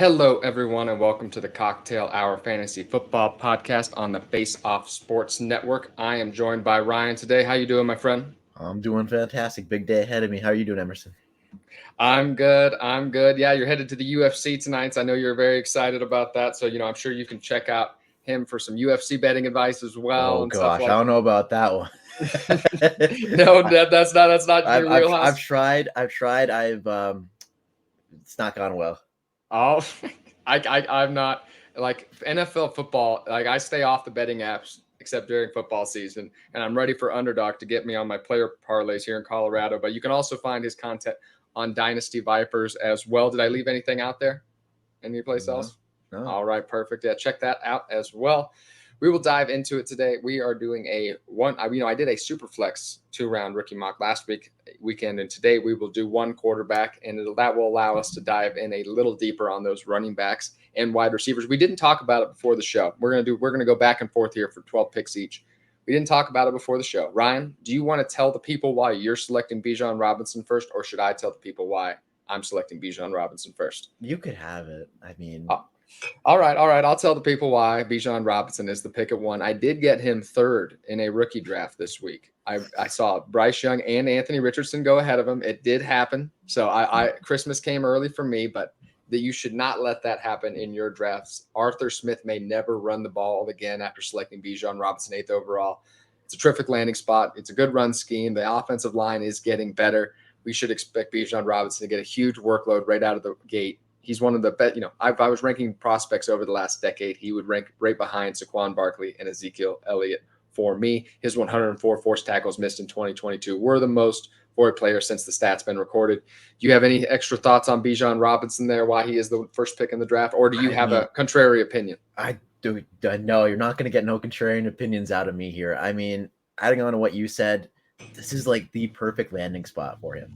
Hello, everyone, and welcome to the Cocktail Hour Fantasy Football Podcast on the Face Off Sports Network. I am joined by Ryan today. How you doing, my friend? I'm doing fantastic. Big day ahead of me. How are you doing, Emerson? I'm good. I'm good. Yeah, you're headed to the UFC tonight, so I know you're very excited about that. So, I'm sure you can check out him for some UFC betting advice as well Oh and stuff gosh, I like. don't know about that one. No, that's not I've your I've I've wheelhouse. tried. It's not gone well. Oh, I'm not like NFL football. Like I stay off the betting apps except during football season, and I'm ready for Underdog to get me on my player parlays here in Colorado. But you can also find his content on Dynasty Vipers as well. Did I leave anything out there? Any place No, else? no. All right, perfect. Yeah, check that out as well. We will dive into it today. We are doing a one. I did a super flex 2 round rookie mock last weekend, and today we will do one quarterback, and that will allow us to dive in a little deeper on those running backs and wide receivers. We didn't talk about it before the show. We're gonna go back and forth here for 12 picks each. We didn't talk about it before the show. Ryan, do you want to tell the people why you're selecting Bijan Robinson first, or should I tell the people why I'm selecting Bijan Robinson first? You could have it. I mean, Uh, all right. I'll tell the people why Bijan Robinson is the pick at one. I did get him third in a rookie draft this week. I saw Bryce Young and Anthony Richardson go ahead of him. It did happen. So Christmas came early for me, but that you should not let that happen in your drafts. Arthur Smith may never run the ball again after selecting Bijan Robinson 8th overall. It's a terrific landing spot. It's a good run scheme. The offensive line is getting better. We should expect Bijan Robinson to get a huge workload right out of the gate. He's one of the best. If I was ranking prospects over the last decade, he would rank right behind Saquon Barkley and Ezekiel Elliott for me. His 104 forced tackles missed in 2022 were the most for a player since the stats been recorded. Do you have any extra thoughts on Bijan Robinson there, why he is the first pick in the draft, or do you I have mean, a contrary opinion? I do. No, you're not going to get no contrarian opinions out of me here. I mean, adding on to what you said, this is like the perfect landing spot for him.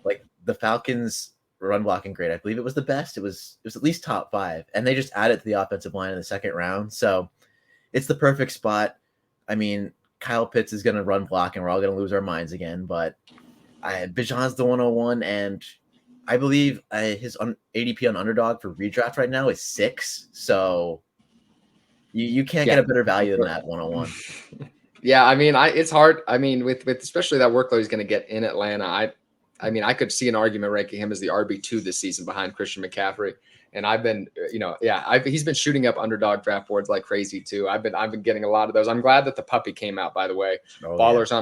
Like the Falcons run blocking grade. I believe it was the best. It was at least top 5, and they just added to the offensive line in the second round. So it's the perfect spot. I mean, Kyle Pitts is going to run block, and we're all going to lose our minds again. But Bijan's the 101, and I believe his ADP on Underdog for redraft right now is 6. So you can't get a better value than that 101. Yeah, it's hard. With especially that workload he's going to get in Atlanta. I could see an argument ranking him as the RB2 this season behind Christian McCaffrey. And I've been, he's been shooting up Underdog draft boards like crazy too. I've been getting a lot of those. I'm glad that the puppy came out. By the way, Oh, ballers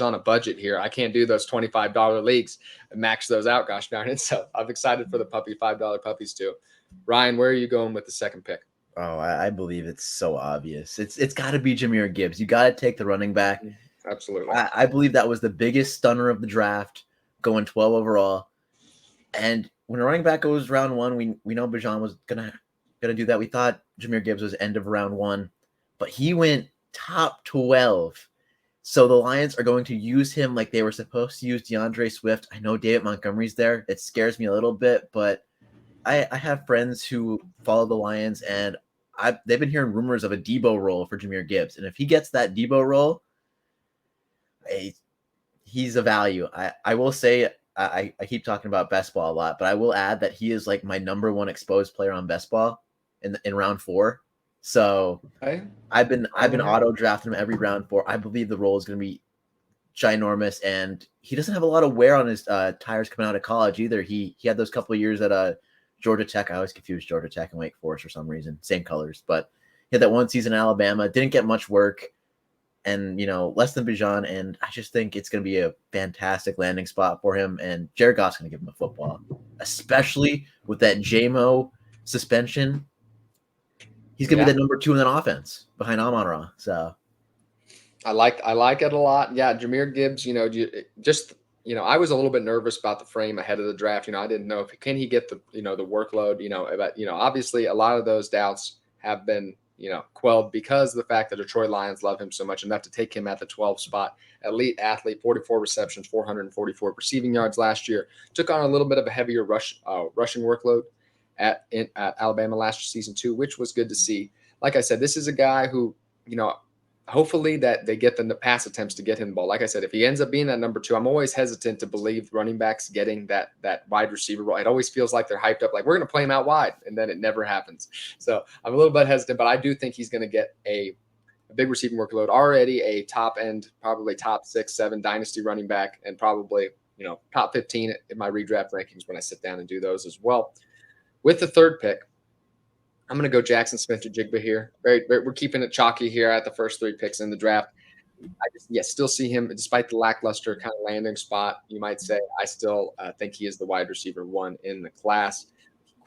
on a budget here. I can't do those $25 leagues and max those out. Gosh darn it! So I'm excited for the puppy $5 puppies too. Ryan, where are you going with the second pick? Oh, I believe it's so obvious. It's got to be Jahmyr Gibbs. You got to take the running back. Absolutely. I believe that was the biggest stunner of the draft, going 12 overall. And when a running back goes round 1, we know Bijan was gonna do that. We thought Jahmyr Gibbs was end of round 1, but he went top 12. So the Lions are going to use him like they were supposed to use DeAndre Swift. I know David Montgomery's there. It scares me a little bit, but I have friends who follow the Lions, and they've been hearing rumors of a Debo role for Jahmyr Gibbs. And if he gets that Debo role, he's a value. I will say, I keep talking about best ball a lot, but I will add that he is like my number 1 exposed player on best ball in round 4. So Okay. I've been auto drafting him every round 4. I believe the role is going to be ginormous, and he doesn't have a lot of wear on his tires coming out of college either. He had those couple of years at Georgia Tech. I always confuse Georgia Tech and Wake Forest for some reason. Same colors, but he had that one season in Alabama. Didn't get much work, and less than Bijan. And I just think it's going to be a fantastic landing spot for him. And Jared Goff's going to give him a football, especially with that JMO suspension. He's going to be the number 2 in that offense behind Amon-Ra. So I like it a lot. Yeah, Jahmyr Gibbs. I was a little bit nervous about the frame ahead of the draft. I didn't know if can he get the the workload. But obviously a lot of those doubts have been quelled because of the fact that Detroit Lions love him so much enough to take him at the 12 spot. Elite athlete, 44 receptions, 444 receiving yards last year. Took on a little bit of a heavier rushing workload at Alabama last season too, which was good to see. Like I said, this is a guy who hopefully that they get the pass attempts to get him the ball. Like I said, if he ends up being that number 2, I'm always hesitant to believe running backs getting that wide receiver role. It always feels like they're hyped up, like we're going to play him out wide, and then it never happens. So I'm a little bit hesitant, but I do think he's going to get a big receiving workload. Already a top end, probably top 6, 7 dynasty running back, and probably top 15 in my redraft rankings when I sit down and do those as well. With the third pick, I'm going to go Jaxon Smith-Njigba here. We're keeping it chalky here at the first 3 picks in the draft. I just, still see him, despite the lackluster kind of landing spot, you might say. I still think he is the wide receiver 1 in the class.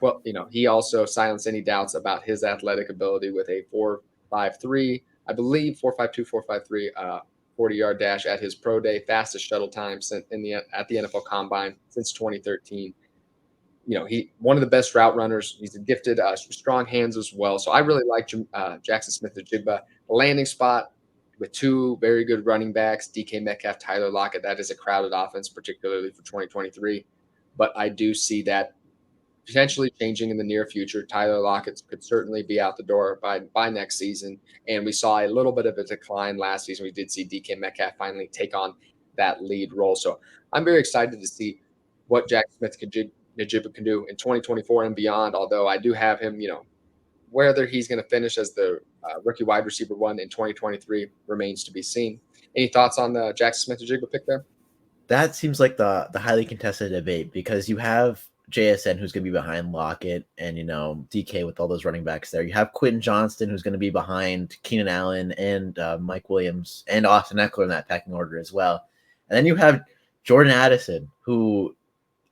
Well, he also silenced any doubts about his athletic ability with a 4.53, I believe 4.52, 4.53 40-yard dash at his pro day, fastest shuttle time at the NFL Combine since 2013. He one of the best route runners. He's gifted, strong hands as well. So I really like Jaxon Smith-Njigba. Landing spot with 2 very good running backs, DK Metcalf, Tyler Lockett. That is a crowded offense, particularly for 2023. But I do see that potentially changing in the near future. Tyler Lockett could certainly be out the door by next season. And we saw a little bit of a decline last season. We did see DK Metcalf finally take on that lead role. So I'm very excited to see what Jaxon Smith-Njigba can do in 2024 and beyond, although I do have him, whether he's going to finish as the rookie wide receiver 1 in 2023 remains to be seen. Any thoughts on the Jaxon Smith-Njigba pick there? That seems like the highly contested debate, because you have JSN, who's going to be behind Lockett, and DK with all those running backs there. You have Quentin Johnston, who's going to be behind Keenan Allen and Mike Williams and Austin Eckler in that pecking order as well. And then you have Jordan Addison, who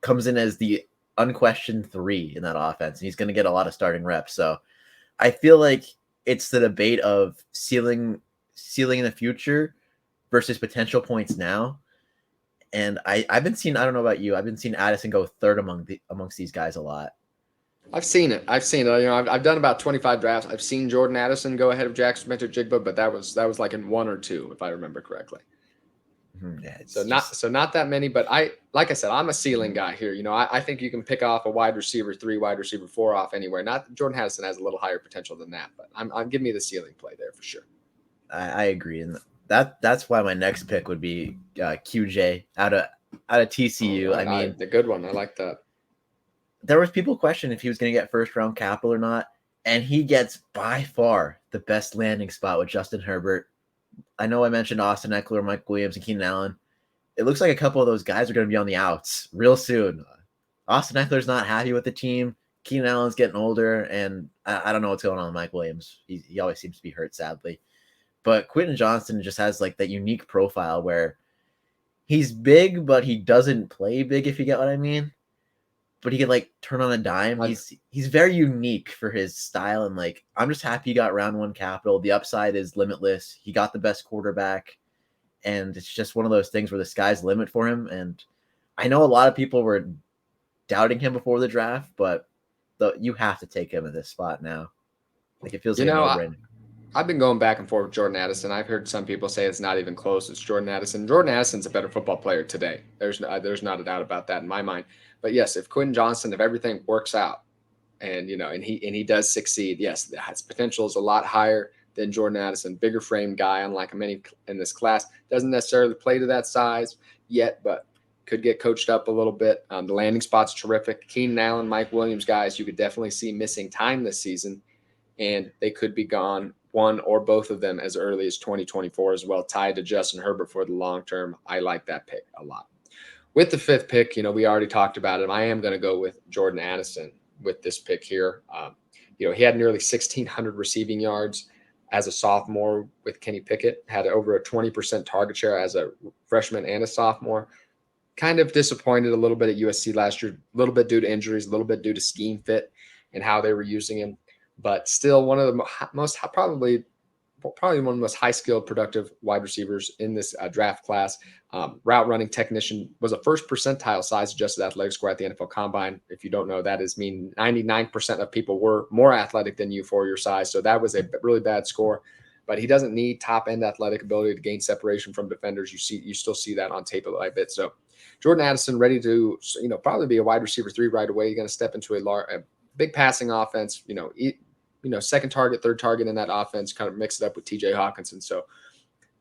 comes in as the unquestioned 3 in that offense, and he's going to get a lot of starting reps. So I feel like it's the debate of ceiling in the future versus potential points now. And I've been seeing, I don't know about you, I've been seeing Addison go 3rd amongst these guys a lot. I've seen it. I've done about 25 drafts. I've seen Jordan Addison go ahead of Jaxon Smith-Njigba, but that was like in 1 or 2, if I remember correctly. Yeah, so not that many, but like I said, I'm a ceiling guy here. I think you can pick off a wide receiver 3, wide receiver 4 off anywhere. Not Jordan Addison has a little higher potential than that, but I'm giving me the ceiling play there for sure. I agree, and that's why my next pick would be QJ out of TCU. I mean, the good one. I like that. There was people questioning if he was going to get 1st round capital or not, and he gets by far the best landing spot with Justin Herbert. I know I mentioned Austin Eckler, Mike Williams, and Keenan Allen. It looks like a couple of those guys are going to be on the outs real soon. Austin Eckler's not happy with the team. Keenan Allen's getting older, and I don't know what's going on with Mike Williams. He always seems to be hurt, sadly. But Quentin Johnston just has like that unique profile where he's big, but he doesn't play big, if you get what I mean. But he can like turn on a dime. He's very unique for his style, and like I'm just happy he got round 1 capital. The upside is limitless. He got the best quarterback, and it's just one of those things where the sky's the limit for him. And I know a lot of people were doubting him before the draft, but you have to take him at this spot now. Like it feels like a no-brainer. I've been going back and forth with Jordan Addison. I've heard some people say it's not even close. It's Jordan Addison. Jordan Addison's a better football player today. There's not a doubt about that in my mind. But yes, if Quentin Johnston, if everything works out, and he does succeed, yes, his potential is a lot higher than Jordan Addison. Bigger frame guy, unlike many in this class, doesn't necessarily play to that size yet, but could get coached up a little bit. The landing spot's terrific. Keenan Allen, Mike Williams, guys, you could definitely see missing time this season, and they could be gone, one or both of them, as early as 2024 as well, tied to Justin Herbert for the long term. I like that pick a lot. With the 5th pick, we already talked about him. I am going to go with Jordan Addison with this pick here. He had nearly 1,600 receiving yards as a sophomore with Kenny Pickett, had over a 20% target share as a freshman and a sophomore. Kind of disappointed a little bit at USC last year, a little bit due to injuries, a little bit due to scheme fit and how they were using him. But still one of the most probably one of the most high-skilled, productive wide receivers in this draft class. Route running technician, was a 1st percentile size adjusted athletic score at the NFL Combine. If you don't know, that is mean 99% of people were more athletic than you for your size. So that was a really bad score. But he doesn't need top-end athletic ability to gain separation from defenders. You still see that on tape a bit. So Jordan Addison ready to probably be a wide receiver 3 right away. You're going to step into a big passing offense. second target, third target in that offense, kind of mix it up with TJ Hawkinson. So,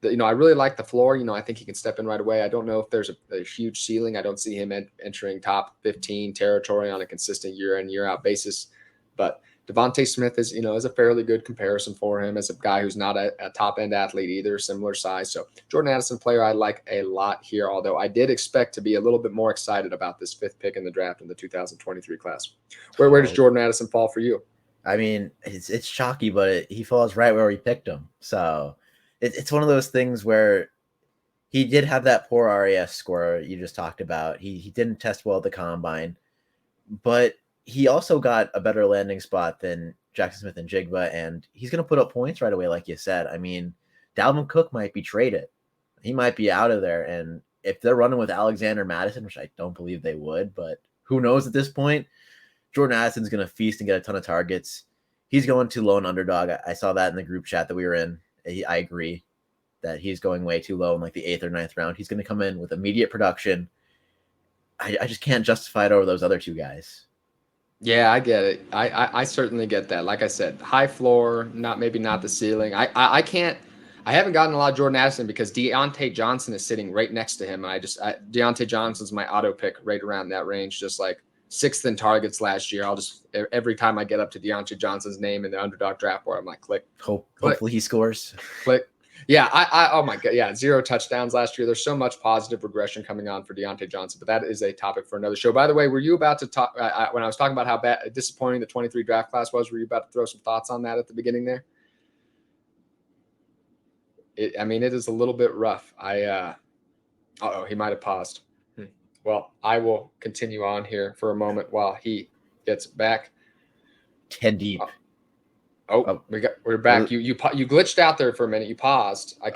I really like the floor. I think he can step in right away. I don't know if there's a huge ceiling. I don't see him entering top 15 territory on a consistent year in, year out basis. But Devontae Smith is a fairly good comparison for him as a guy who's not a top end athlete either, similar size. So Jordan Addison, player I like a lot here, although I did expect to be a little bit more excited about this 5th pick in the draft in the 2023 class. Where does Jordan Addison fall for you? I mean, it's chalky, but he falls right where we picked him. So it's one of those things where he did have that poor RAS score you just talked about. He didn't test well at the combine, but he also got a better landing spot than Jaxon Smith-Njigba, and he's going to put up points right away, like you said. I mean, Dalvin Cook might be traded. He might be out of there, and if they're running with Alexander Mattison, which I don't believe they would, but who knows at this point, Jordan Addison's going to feast and get a ton of targets. He's going too low in underdog. I saw that in the group chat that we were in. I agree that he's going way too low in like the 8th or 9th round. He's going to come in with immediate production. I just can't justify it over those other two guys. Yeah, I get it. I certainly get that. Like I said, high floor, maybe not the ceiling. I haven't gotten a lot of Jordan Addison because Deontay Johnson is sitting right next to him. And Deontay Johnson's my auto pick right around that range, just like 6th in targets last year. Every time I get up to Deontay Johnson's name in the underdog draft board, I'm like, click. Hopefully he scores. Click. Yeah, oh my God. Yeah, 0 touchdowns last year. There's so much positive regression coming on for Deontay Johnson, but that is a topic for another show. By the way, were you about to talk when I was talking about how disappointing the 23 draft class was? Were you about to throw some thoughts on that at the beginning there? It is a little bit rough. He might have paused. Well, I will continue on here for a moment while he gets back. 10 deep. We're back. You glitched out there for a minute. You paused. I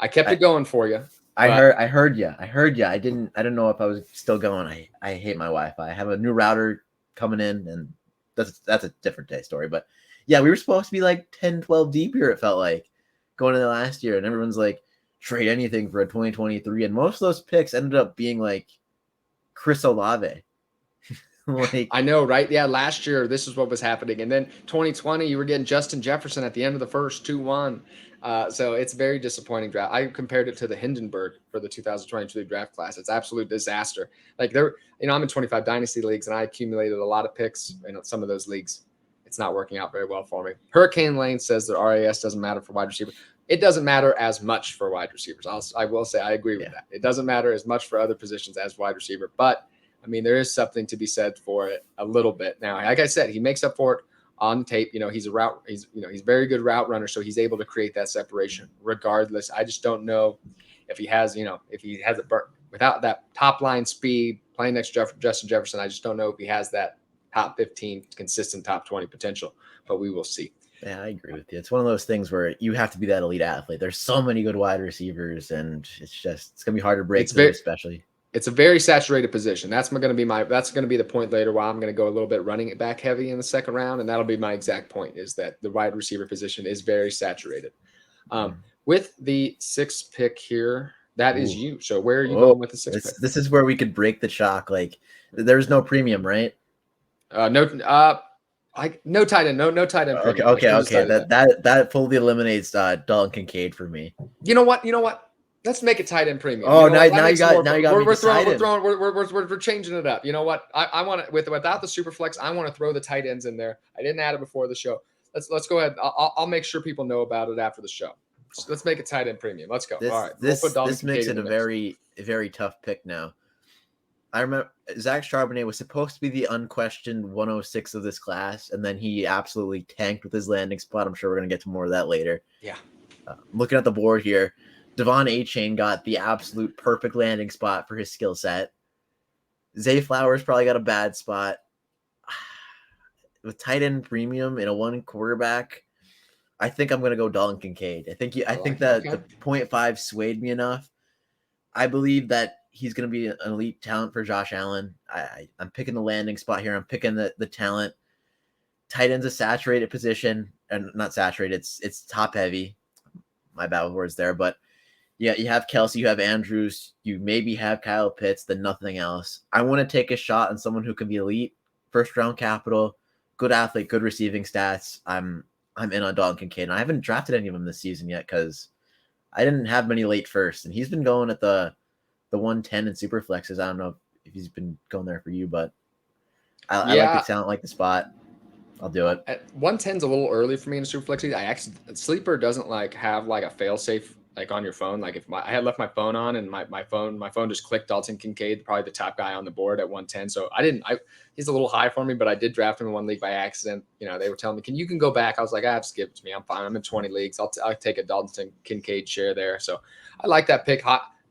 kept it going for you. I heard you. I didn't know if I was still going. I hate my Wi-Fi. I have a new router coming in, and that's a different day story. But yeah, we were supposed to be like 10, 12 deep here. It felt like going into last year, and everyone's like, trade anything for a 2023, and most of those picks ended up being like Chris Olave. I know, right? Yeah, last year this is what was happening, and then 2020 you were getting Justin Jefferson at the end of the first 2-1. So it's very disappointing draft. I compared it to the Hindenburg for the 2022 draft class. It's absolute disaster. Like I'm in 25 Dynasty Leagues, and I accumulated a lot of picks in some of those leagues. It's not working out very well for me. Hurricane Lane says that RAS doesn't matter for wide receiver. It doesn't matter as much for wide receivers. I will say I agree with that. It doesn't matter as much for other positions as wide receiver, but there is something to be said for it a little bit. Now, like I said, he makes up for it on tape. He's a route. He's a very good route runner, so he's able to create that separation. Regardless, I just don't know if he has a burn without that top line speed playing next to Justin Jefferson. I just don't know if he has that top 15 consistent top 20 potential, but we will see. Yeah, I agree with you. It's one of those things where you have to be that elite athlete. There's so many good wide receivers, and it's going to be hard to break through, especially. It's a very saturated position. That's going to be the point later where I'm going to go a little bit running it back heavy in the second round, and that'll be my exact point, is that the wide receiver position is very saturated. With the 6th pick here, that is you. So where are you going with the 6th pick? This is where we could break the chalk. Like, there's no premium, right? No tight end. No tight end. Okay. That fully eliminates Dalton Kincaid for me. You know what? Let's make it tight end premium. Oh, now you got we're changing it up. You know what? I want to without the super flex. I want to throw the tight ends in there. I didn't add it before the show. Let's go ahead. I'll make sure people know about it after the show. So let's make it tight end premium. Let's go. All right. This makes it a very tough pick now. I remember Zach Charbonnet was supposed to be the unquestioned 106 of this class, and then he absolutely tanked with his landing spot. I'm sure we're going to get to more of that later. Yeah. Looking at the board here, Devon Achane got the absolute perfect landing spot for his skill set. Zay Flowers probably got a bad spot. With tight end premium in a one quarterback, I think I'm going to go Dalton Kincaid. I think the 0.5 swayed me enough. I believe that he's going to be an elite talent for Josh Allen. I'm picking the landing spot here. I'm picking the talent. Tight end's a saturated position, and not saturated. It's top heavy. My bad words there, but yeah, you have Kelsey, you have Andrews, you maybe have Kyle Pitts, then nothing else. I want to take a shot on someone who can be elite, first round capital, good athlete, good receiving stats. I'm in on Dalton Kincaid, and I haven't drafted any of them this season yet because I didn't have many late first, and he's been going at the 110 in super flexes. I don't know if he's been going there for you, but I like the talent, like the spot. I'll do it. At 110's a little early for me in super flexes. Sleeper doesn't like have like a fail safe like on your phone. Like if I had left my phone on and my phone just clicked Dalton Kincaid, probably the top guy on the board at 110. So he's a little high for me, but I did draft him in one league by accident. You know, they were telling me, you can go back. I was like, just give it to me. I'm fine. I'm in 20 leagues. I'll take a Dalton Kincaid share there. So I like that pick.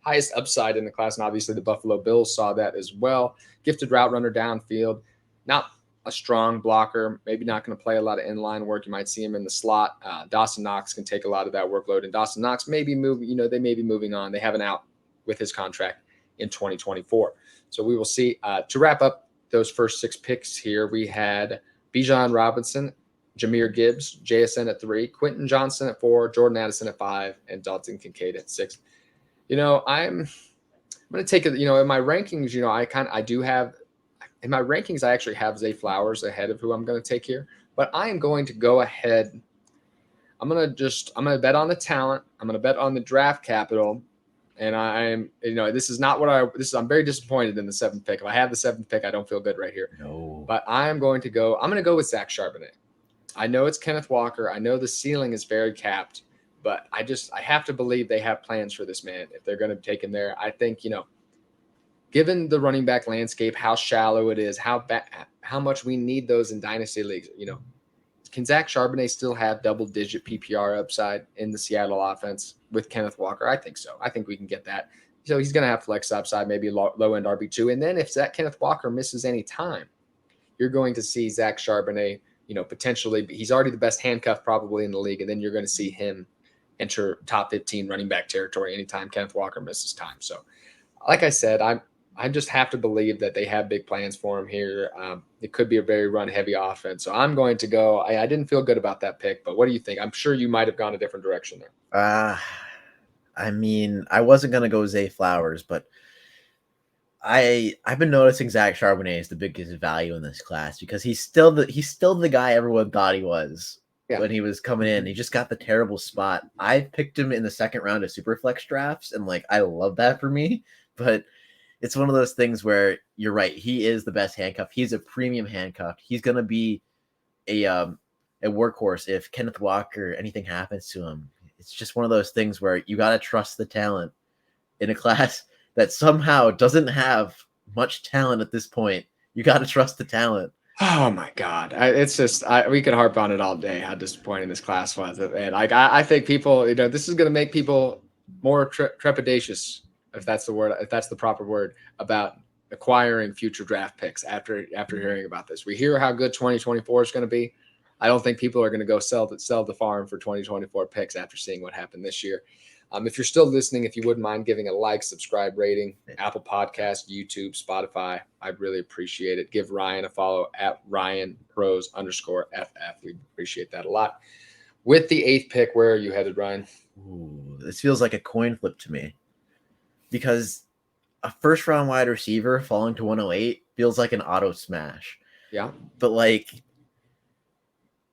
Highest upside in the class. And obviously the Buffalo Bills saw that as well. Gifted route runner downfield. Not a strong blocker, maybe not going to play a lot of inline work. You might see him in the slot. Dawson Knox can take a lot of that workload, and Dawson Knox may be moving. They may be moving on. They have an out with his contract in 2024. So we will see. To wrap up those first 6 picks here, we had Bijan Robinson, Jahmyr Gibbs, JSN at 3, Quentin Johnston at 4, Jordan Addison at 5, and Dalton Kincaid at 6. I'm going to take it. In my rankings, I do have. In my rankings, I actually have Zay Flowers ahead of who I'm going to take here, but I am going to go ahead. I'm going to bet on the talent. I'm going to bet on the draft capital. And I'm very disappointed in the 7th pick. If I have the 7th pick, I don't feel good right here. No. But I'm going to go with Zach Charbonnet. I know it's Kenneth Walker. I know the ceiling is very capped, but I have to believe they have plans for this man if they're going to take him there. I think, given the running back landscape, how shallow it is, how much we need those in dynasty leagues, can Zach Charbonnet still have double-digit PPR upside in the Seattle offense with Kenneth Walker? I think so. I think we can get that. So he's going to have flex upside, maybe low-end RB2. And then if Kenneth Walker misses any time, you're going to see Zach Charbonnet, potentially. He's already the best handcuff probably in the league, and then you're going to see him enter top 15 running back territory anytime Kenneth Walker misses time. So, like I said, I just have to believe that they have big plans for him here. It could be a very run-heavy offense. So I'm going to go. I didn't feel good about that pick, but what do you think? I'm sure you might have gone a different direction there. I wasn't going to go Zay Flowers, but I've been noticing Zach Charbonnet is the biggest value in this class because he's still the guy everyone thought he was when he was coming in. He just got the terrible spot. I picked him in the 2nd round of Superflex drafts, and I love that for me, but it's one of those things where you're right. He is the best handcuff. He's a premium handcuff. He's going to be a workhorse if Kenneth Walker, anything happens to him. It's just one of those things where you got to trust the talent in a class that somehow doesn't have much talent at this point. You got to trust the talent. Oh my God. It's just, we could harp on it all day, how disappointing this class was. And I think people, this is going to make people more trepidatious, if that's the word, if that's the proper word, about acquiring future draft picks after hearing about this. We hear how good 2024 is going to be. I don't think people are going to go sell the farm for 2024 picks after seeing what happened this year. If you're still listening, if you wouldn't mind giving a like, subscribe, rating, Apple Podcast, YouTube, Spotify, I'd really appreciate it. Give Ryan a follow at RyanPros_FF. We appreciate that a lot. With the 8th pick, where are you headed, Ryan? Ooh, this feels like a coin flip to me. Because a 1st-round wide receiver falling to 108 feels like an auto smash. Yeah. But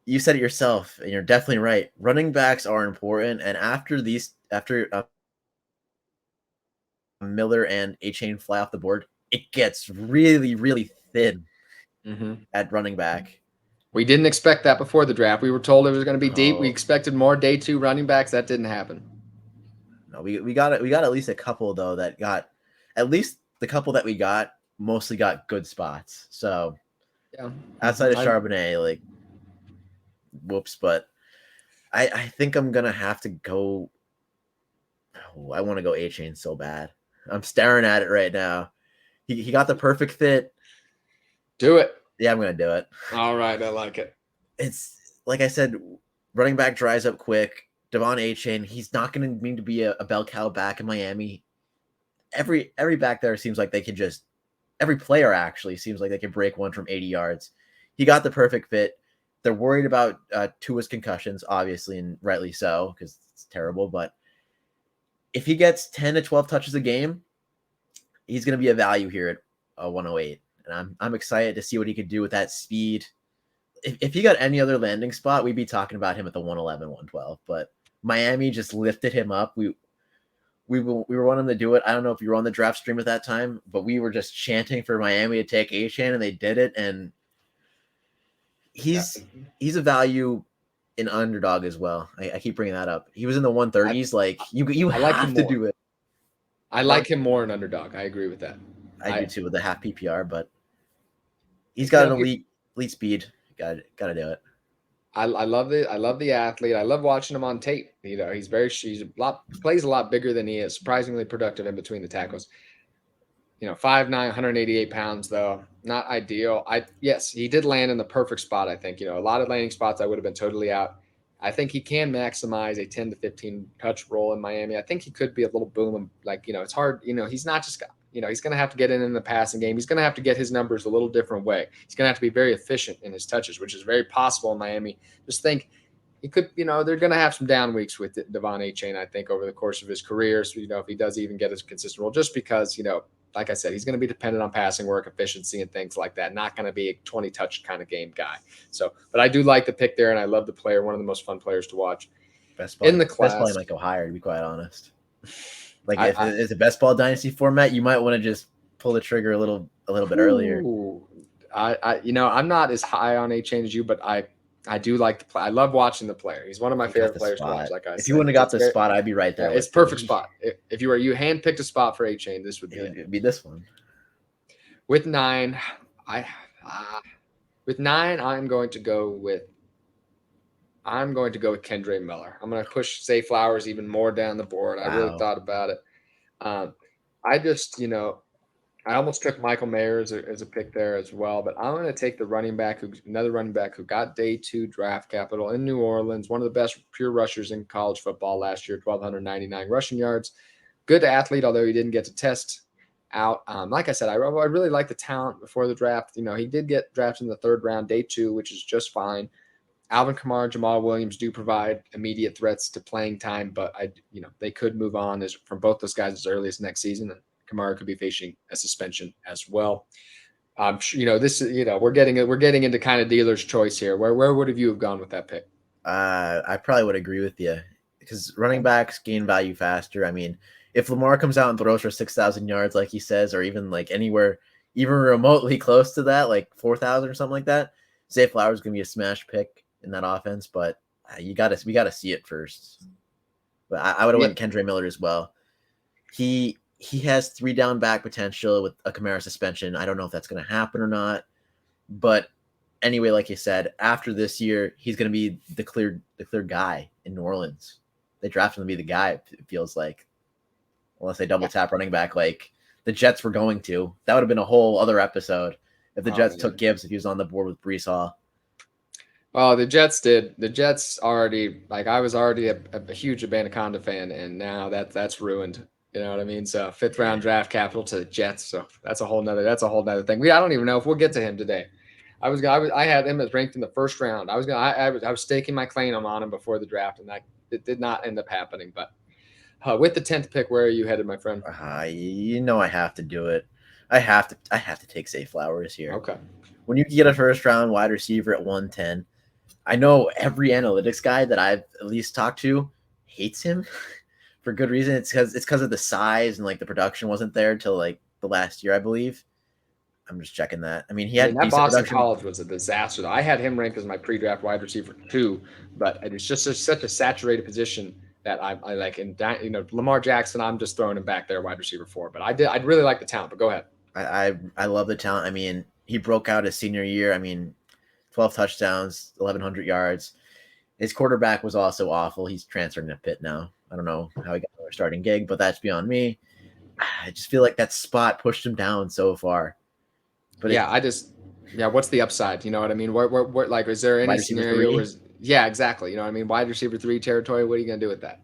you said it yourself, and you're definitely right. Running backs are important, and after Miller and Achane fly off the board, it gets really, really thin at running back. We didn't expect that before the draft. We were told it was going to be deep. We expected more day 2 running backs. That didn't happen. No, we got it. We got at least a couple though that got, at least the couple that we got mostly got good spots. So yeah, outside of Charbonnet, whoops. But I think I'm gonna have to go. Oh, I want to go Achane so bad. I'm staring at it right now. He got the perfect fit. Do it. Yeah, I'm gonna do it. All right, I like it. It's like I said, running back dries up quick. Devon Achane, he's not going to mean to be a bell cow back in Miami. Every back there seems like they can just – every player actually seems like they can break one from 80 yards. He got the perfect fit. They're worried about Tua's concussions, obviously, and rightly so because it's terrible. But if he gets 10 to 12 touches a game, he's going to be a value here at 108. and I'm excited to see what he could do with that speed. If he got any other landing spot, we'd be talking about him at the 111, 112. But Miami just lifted him up. We were wanting to do it. I don't know if you were on the draft stream at that time, but we were just chanting for Miami to take Achane, and they did it. And he's a value in underdog as well. I keep bringing that up. He was in the 130s. You have to do it. I like him more in underdog. I agree with that. I do too with the half PPR, but he's got an elite speed. Got to do it. I love the athlete. I love watching him on tape. He's plays a lot bigger than he is. Surprisingly productive in between the tackles. 5'9", 188 pounds though, not ideal. Yes, he did land in the perfect spot. I think a lot of landing spots I would have been totally out. I think he can maximize a 10 to 15 touch role in Miami. I think he could be a little boom. It's hard. He's not just he's going to have to get in the passing game. He's going to have to get his numbers a little different way. He's going to have to be very efficient in his touches, which is very possible in Miami. Just think he could, they're going to have some down weeks with Devon Achane, I think, over the course of his career. So, if he does even get a consistent role, just because, like I said, he's going to be dependent on passing work, efficiency, and things like that. Not going to be a 20-touch kind of game guy. So, but I do like the pick there, and I love the player. One of the most fun players to watch. Best ball, in the class. Best ball might go higher, to be quite honest. If it's a best ball dynasty format, you might want to just pull the trigger a little bit earlier. I'm not as high on Achane as you, but I do like the play. I love watching the player. He's one of my favorite players to watch. Like I said, if you wouldn't have got this spot, I'd be right there. It's perfect spot. If you handpicked a spot for Achane, this would be it. It'd be this one. With 9, I'm going to go with Kendre Miller. I'm going to push Zay Flowers even more down the board. I really thought about it. I just, I almost took Michael Mayer as a pick there as well, but I'm going to take another running back who got day 2 draft capital in New Orleans, one of the best pure rushers in college football last year, 1,299 rushing yards. Good athlete, although he didn't get to test out. Like I said, I really like the talent before the draft. He did get drafted in the 3rd round, day 2, which is just fine. Alvin Kamara, Jamal Williams do provide immediate threats to playing time, but they could move on from both those guys as early as next season. And Kamara could be facing a suspension as well. We're getting into kind of dealer's choice here. Where would you have gone with that pick? I probably would agree with you because running backs gain value faster. I mean, if Lamar comes out and throws for 6,000 yards, like he says, or even anywhere, even remotely close to that, like 4,000 or something like that, Zay Flowers is going to be a smash pick in that offense. But we got to see it first. But I would have went Kendre Miller as well. He has 3 down back potential with a Kamara suspension. I don't know if that's going to happen or not. But anyway, like you said, after this year, he's going to be the clear guy in New Orleans. They drafted him to be the guy, it feels like. Unless they double tap running back like the Jets were going to. That would have been a whole other episode if the Jets took Gibbs if he was on the board with Breece Hall. Oh, the Jets did. The Jets already, I was already a huge Anaconda fan, and now that's ruined. You know what I mean? So 5th round draft capital to the Jets. So that's a whole nother thing. I don't even know if we'll get to him today. I had him as ranked in the 1st round. I was staking my claim on him before the draft, and it did not end up happening. But with the 10th pick, where are you headed, my friend? I have to do it. I have to take Zay Flowers here. Okay. When you get a 1st round wide receiver at 110, I know every analytics guy that I've at least talked to hates him for good reason. It's because of the size and the production wasn't there till the last year, I believe. I'm just checking that. I mean, he had that Boston College was a disaster. Though I had him ranked as my pre-draft wide receiver 2, but it's just such a saturated position that I like. And Lamar Jackson, I'm just throwing him back there, wide receiver 4. But I'd really like the talent. But go ahead. I love the talent. I mean, he broke out his senior year. I mean, 12 touchdowns, 1,100 yards. His quarterback was also awful. He's transferring to Pitt now. I don't know how he got another starting gig, but that's beyond me. I just feel like that spot pushed him down so far. But what's the upside? You know what I mean? Where is there any scenario where? Yeah, exactly. You know what I mean? Wide receiver 3 territory. What are you gonna do with that?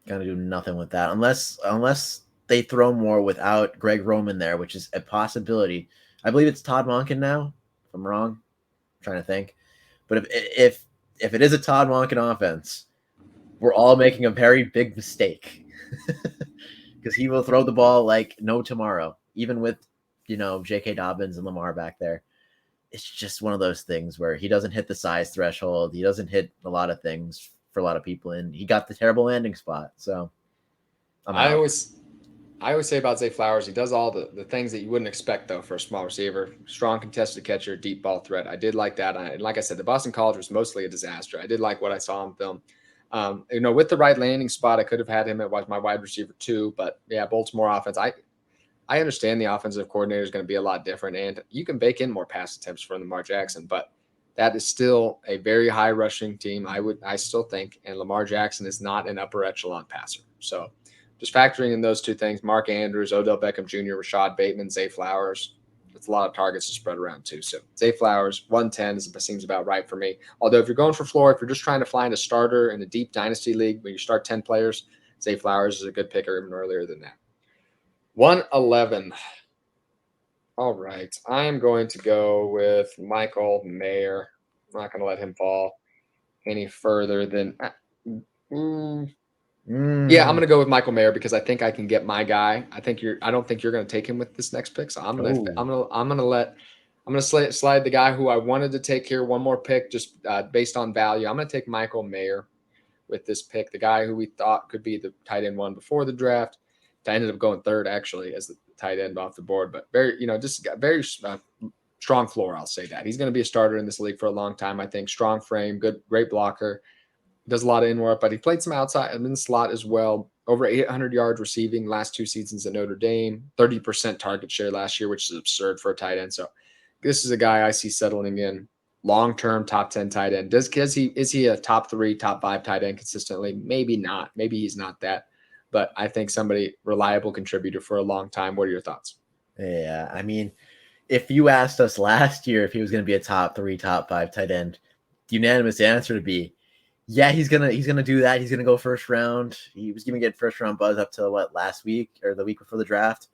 Gonna do nothing with that unless they throw more without Greg Roman there, which is a possibility. I believe it's Todd Monken now. If I'm wrong, I'm trying to think. But if it is a Todd Monken offense, we're all making a very big mistake because he will throw the ball like no tomorrow, even with J.K. Dobbins and Lamar back there. It's just one of those things where he doesn't hit the size threshold. He doesn't hit a lot of things for a lot of people, and he got the terrible landing spot. So I always say about Zay Flowers, he does all the things that you wouldn't expect, though, for a small receiver. Strong contested catcher, deep ball threat. I did like that. And like I said, the Boston College was mostly a disaster. I did like what I saw on film. With the right landing spot, I could have had him at my wide receiver too. But, yeah, Baltimore offense, I understand the offensive coordinator is going to be a lot different, and you can bake in more pass attempts from Lamar Jackson, but that is still a very high rushing team. I still think, and Lamar Jackson is not an upper echelon passer. So just factoring in those two things, Mark Andrews, Odell Beckham Jr., Rashad Bateman, Zay Flowers, it's a lot of targets to spread around too. So Zay Flowers, 110 seems about right for me. Although if you're going for floor, if you're just trying to find a starter in a deep dynasty league where you start 10 players, Zay Flowers is a good picker even earlier than that. 111. All right. I am going to go with Michael Mayer. I'm not going to let him fall any further than. Yeah, I'm going to go with Michael Mayer because I think I can get my guy. I don't think you're going to take him with this next pick. So I'm going to slide the guy who I wanted to take here. One more pick, just based on value. I'm going to take Michael Mayer with this pick. The guy who we thought could be the tight end one before the draft. I ended up going third actually as the tight end off the board, but just got very strong floor. I'll say that he's going to be a starter in this league for a long time. I think strong frame, great blocker, does a lot of in work, but he played some outside and in the slot as well. Over 800 yards receiving last 2 seasons at Notre Dame, 30% target share last year, which is absurd for a tight end. So this is a guy I see settling in long-term top 10 tight end. Is he a top 3, top 5 tight end consistently? Maybe not. Maybe he's not that. But I think somebody reliable contributor for a long time. What are your thoughts? Yeah, I mean, if you asked us last year if he was going to be a top 3, top 5 tight end, the unanimous answer would be, yeah, he's gonna do that. He's gonna go first round. He was gonna get first round buzz up to last week or the week before the draft.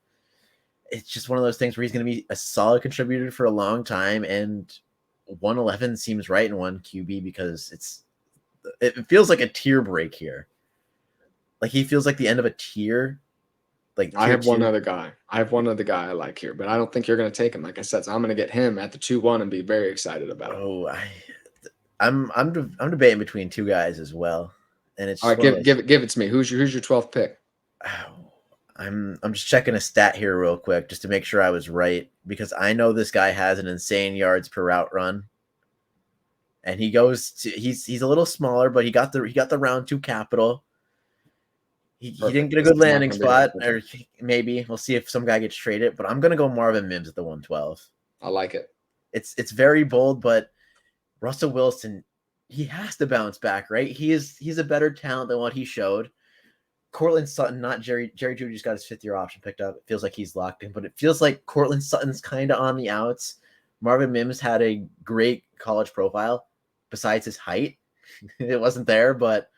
It's just one of those things where he's gonna be a solid contributor for a long time, and 111 seems right in one QB because it feels like a tier break here. Like he feels like the end of a tier. Like I have one other guy. I like here, but I don't think you're going to take him. Like I said, so I'm going to get him at the 2-1 and be very excited about it. Oh, I'm debating between two guys as well, and it's all right. Give it to me. Who's your 12th pick? I'm just checking a stat here real quick just to make sure I was right because I know this guy has an insane yards per route run. And he's a little smaller, but he got the round 2 capital. He didn't get a good landing spot, or maybe we'll see if some guy gets traded. But I'm gonna go Marvin Mims at the 112. I like it. It's very bold, but Russell Wilson, he has to bounce back, right? He's a better talent than what he showed. Cortland Sutton, not Jerry Jeudy, just got his 5th-year option picked up. It feels like he's locked in, but it feels like Cortland Sutton's kind of on the outs. Marvin Mims had a great college profile. Besides his height, it wasn't there, but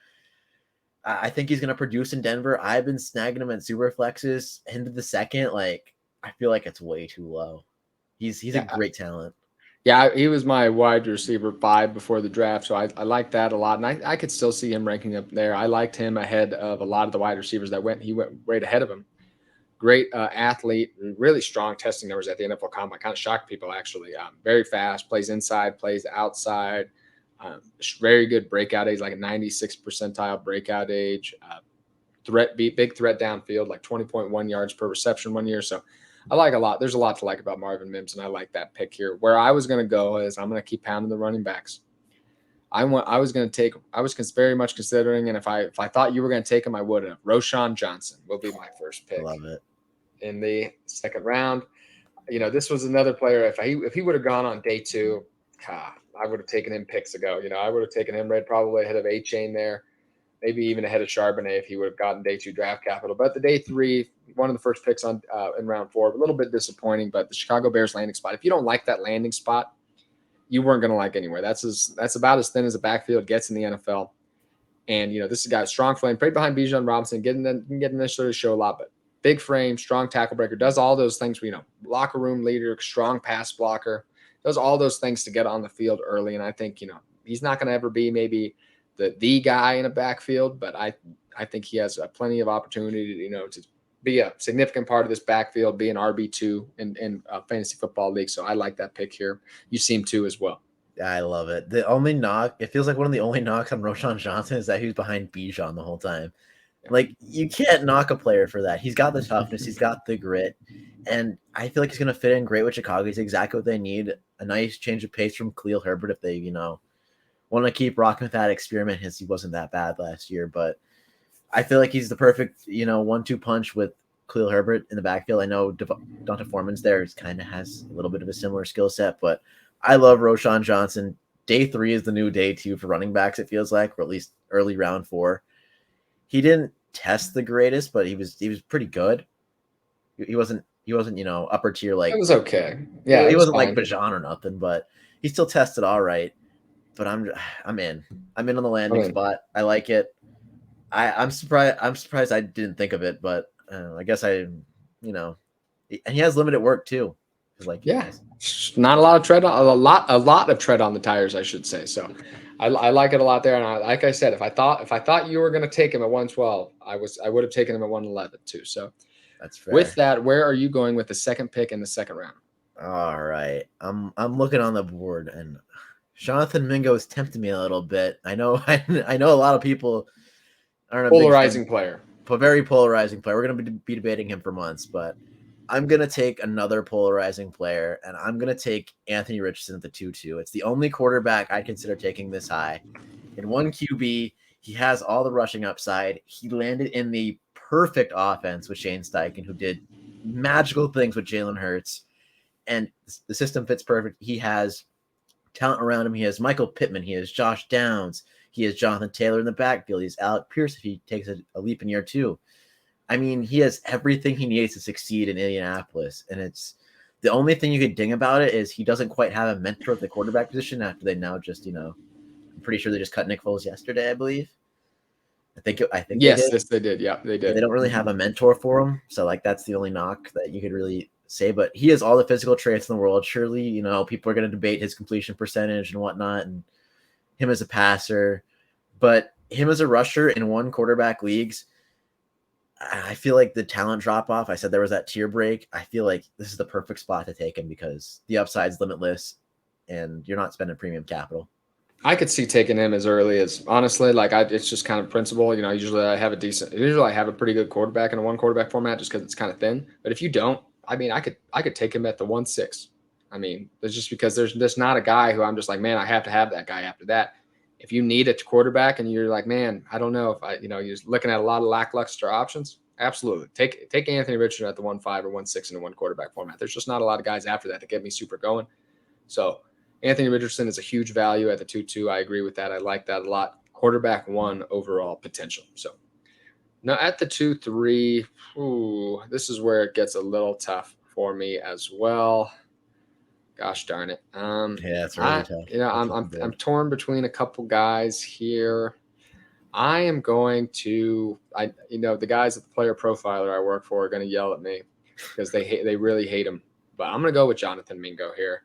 I think he's going to produce in Denver. I've been snagging him at super flexes into the second. Like, I feel like it's way too low. He's a great talent. Yeah, he was my wide receiver 5 before the draft, so I like that a lot, and I could still see him ranking up there. I liked him ahead of a lot of the wide receivers he went right ahead of him. Great athlete, really strong testing numbers at the NFL Combine. Kind of shocked people, actually. Very fast, plays inside, plays outside. Very good breakout age, like a 96th percentile breakout age. Big threat downfield, like 20.1 yards per reception 1 year. So I like a lot. There's a lot to like about Marvin Mims, and I like that pick here. Where I was going to go is I'm going to keep pounding the running backs. I was very much considering, and if I thought you were going to take him, I would have. Roschon Johnson will be my first pick. Love it. In the second round. This was another player. If he would have gone on day 2, I would have taken him picks ago. I would have taken him probably ahead of Achane there, maybe even ahead of Charbonnet if he would have gotten day 2 draft capital. But the day 3, one of the first picks in round 4, a little bit disappointing. But the Chicago Bears landing spot, if you don't like that landing spot, you weren't going to like anywhere. That's about as thin as a backfield gets in the NFL. And this is a guy with strong frame, played behind Bijan Robinson, didn't necessarily show a lot, but big frame, strong tackle breaker, does all those things. Locker room leader, strong pass blocker. Does all those things to get on the field early, and I think he's not going to ever be maybe the guy in a backfield, but I think he has plenty of opportunity to be a significant part of this backfield, be an RB2 in fantasy football league. So I like that pick here. You seem to as well. I love it. The only knock, it feels like one of the only knocks on Roschon Johnson is that he was behind Bijan the whole time. Like, you can't knock a player for that. He's got the toughness. He's got the grit. And I feel like he's going to fit in great with Chicago. He's exactly what they need. A nice change of pace from Khalil Herbert if they, want to keep rocking with that experiment. He wasn't that bad last year. But I feel like he's the perfect, 1-2 punch with Khalil Herbert in the backfield. I know Donta Foreman's there. He kind of has a little bit of a similar skill set. But I love Roschon Johnson. Day 3 is the new day 2 for running backs, it feels like, or at least early round 4. He didn't test the greatest, but he was pretty good. He wasn't upper tier like it was okay. Yeah, he wasn't like Bijan or nothing, but he still tested all right. But I'm in on the landing spot. I like it. I'm surprised I didn't think of it, but I guess and he has limited work too. Not a lot of tread, a lot of tread on the tires, I should say. So I like it a lot there. And like I said, if I thought you were going to take him at 112, I would have taken him at 111 too. So that's fair. With that, where are you going with the second pick in the second round? All right. I'm looking on the board, and Jonathan Mingo is tempting me a little bit. I know a lot of people aren't a polarizing player. But very polarizing player. We're going to be debating him for months, but I'm going to take another polarizing player, and I'm going to take Anthony Richardson at the 2-2. It's the only quarterback I consider taking this high. In 1 QB, he has all the rushing upside. He landed in the perfect offense with Shane Steichen, who did magical things with Jalen Hurts, and the system fits perfect. He has talent around him. He has Michael Pittman. He has Josh Downs. He has Jonathan Taylor in the backfield. He has Alec Pierce if he takes a leap in year 2. I mean, he has everything he needs to succeed in Indianapolis, and it's the only thing you could ding about it is he doesn't quite have a mentor at the quarterback position after they now just, I'm pretty sure they just cut Nick Foles yesterday, I believe. I think yes, they did. Yeah, they did. Yeah, they don't really have a mentor for him, so that's the only knock that you could really say. But he has all the physical traits in the world. Surely, people are going to debate his completion percentage and whatnot, and him as a passer, but him as a rusher in 1 quarterback leagues. I feel like the talent drop off. I said there was that tier break. I feel like this is the perfect spot to take him because the upside's limitless and you're not spending premium capital. I could see taking him as early as honestly, it's just kind of principle. Usually I have a pretty good quarterback in a 1 quarterback format just because it's kind of thin. But if you don't, I mean, I could take him at the 1-6. I mean, it's just because there's not a guy who I'm just like, man, I have to have that guy after that. If you need a quarterback and you're like, man, I don't know if you're just looking at a lot of lackluster options. Absolutely. Take Anthony Richardson at the 1-5 or 1-6 in a 1 quarterback format. There's just not a lot of guys after that to get me super going. So Anthony Richardson is a huge value at the 2-2. I agree with that. I like that a lot. Quarterback 1 overall potential. So now at the 2-3, this is where it gets a little tough for me as well. Gosh darn it. Yeah, it's really tough. I'm torn between a couple guys here. I am going to, the guys at the player profiler I work for are going to yell at me because they really hate him. But I'm going to go with Jonathan Mingo here.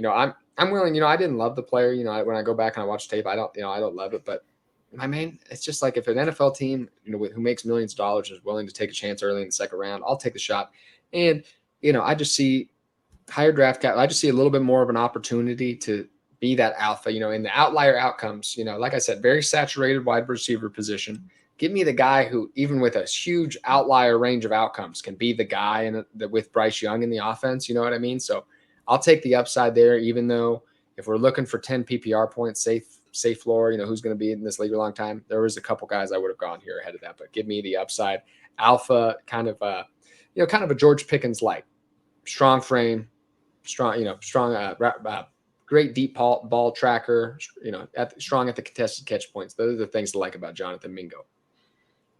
I'm willing. I didn't love the player. When I go back and I watch tape, I don't love it. But it's just like if an NFL team, who makes millions of dollars is willing to take a chance early in the second round, I'll take the shot. And I just see higher draft cap. I just see a little bit more of an opportunity to be that alpha, in the outlier outcomes, like I said, very saturated wide receiver position. Give me the guy who, even with a huge outlier range of outcomes, can be the guy with Bryce Young in the offense. You know what I mean? So I'll take the upside there, even though if we're looking for 10 PPR points, safe floor, who's going to be in this league a long time. There was a couple guys I would have gone here ahead of that, but give me the upside alpha, kind of a George Pickens like strong frame, strong, great deep ball tracker, strong at the contested catch points. Those are the things to like about Jonathan Mingo.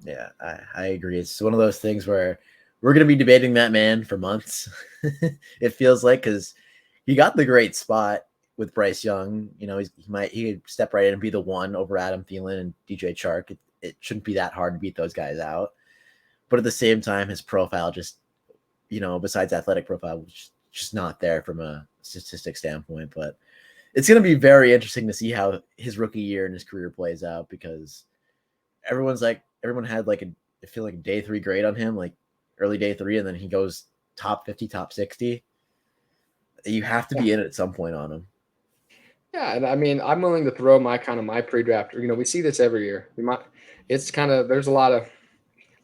Yeah, I agree. It's one of those things where we're going to be debating that man for months. It feels like, because he got the great spot with Bryce Young. He could step right in and be the 1 over Adam Thielen and DJ Chark. It shouldn't be that hard to beat those guys out. But at the same time, his profile just, besides athletic profile, was just not there from a statistic standpoint. But it's going to be very interesting to see how his rookie year and his career plays out, because everyone had I feel like a day 3 grade on him. Like, early day 3, and then he goes top 50, top 60. You have to be in it at some point on him. Yeah, and I mean, I'm willing to throw my pre-draft. We see this every year. There's a lot of,